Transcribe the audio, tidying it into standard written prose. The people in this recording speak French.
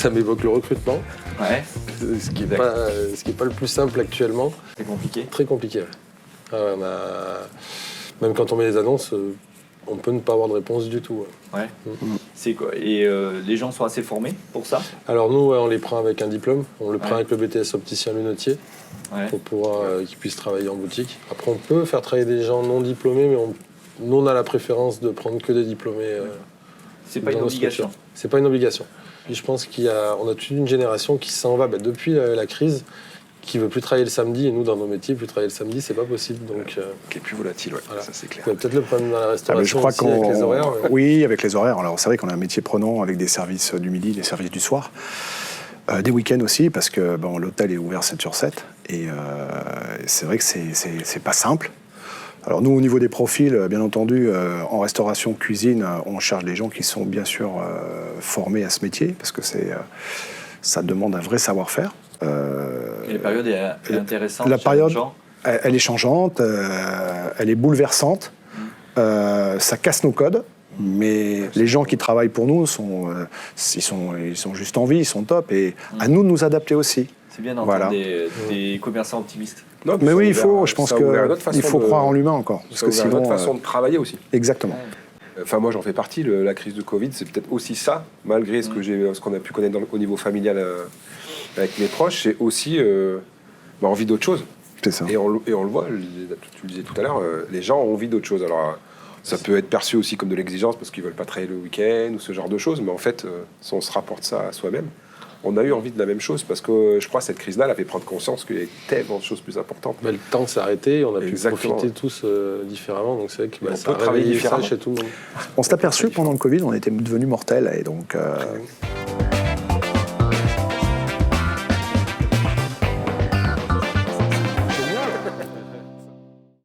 ça m'évoque le recrutement, Ouais, ce qui n'est pas le plus simple actuellement. c'est compliqué. Très compliqué. Ouais. Même quand on met les annonces, on peut ne pas avoir de réponse du tout. Ouais. C'est quoi? Et les gens sont assez formés pour ça? Alors nous, on les prend avec un diplôme. On le prend Ouais. avec le BTS opticien lunetier Ouais. pour pouvoir qu'ils puissent travailler en boutique. Après, on peut faire travailler des gens non diplômés, mais nous, on a la préférence de prendre que des diplômés. C'est pas une dans nos obligation. structures. C'est pas une obligation. Puis je pense qu'on a toute une génération qui s'en va depuis la crise, qui veut plus travailler le samedi. Et nous, dans nos métiers, plus travailler le samedi, c'est pas possible. Donc, Qui est plus volatile, ouais. voilà. Ça c'est clair. il y a peut-être le problème dans la restauration je crois aussi, avec les horaires. mais- Oui, avec les horaires. Alors c'est vrai qu'on a un métier prenant avec des services du midi, des services du soir. Des week-ends aussi, parce que l'hôtel est ouvert 7/7. Et c'est vrai que c'est pas simple. Alors nous, au niveau des profils, bien entendu, en restauration, cuisine, on cherche des gens qui sont bien sûr formés à ce métier, parce que ça demande un vrai savoir-faire. Et la période est intéressante. La période, challengeante. elle est changeante, elle est bouleversante, ça casse nos codes, mais les gens qui travaillent pour nous, ils sont juste en vie, ils sont top, et à nous de nous adapter aussi. C'est bien d'entendre Voilà. des commerçants optimistes. Non, Mais ça oui, ouvert- je pense ça a ouvert une autre qu'il façon faut de- croire en l'humain encore. Parce Ça a que ouvert une sinon, autre façon de travailler aussi. Exactement. Enfin, moi, j'en fais partie. La crise de Covid, c'est peut-être aussi ça, malgré ce qu'on a pu connaître au niveau familial avec mes proches, c'est aussi envie d'autre chose. C'est ça. Et on le voit, tu le disais tout à l'heure, les gens ont envie d'autre chose. Alors, ça peut être perçu aussi comme de l'exigence parce qu'ils veulent pas travailler le week-end ou ce genre de choses, mais en fait, si on se rapporte ça à soi-même, on a eu envie de la même chose parce que je crois que cette crise-là, elle a fait prendre conscience qu'il y avait tellement de choses plus importantes. Le temps s'est arrêté, on a pu Exactement. profiter tous différemment, donc c'est vrai que Et on ça peut a travailler réveillé ça différemment. chez tout le monde. On s'est aperçu pendant le Covid, on était devenus mortels, et donc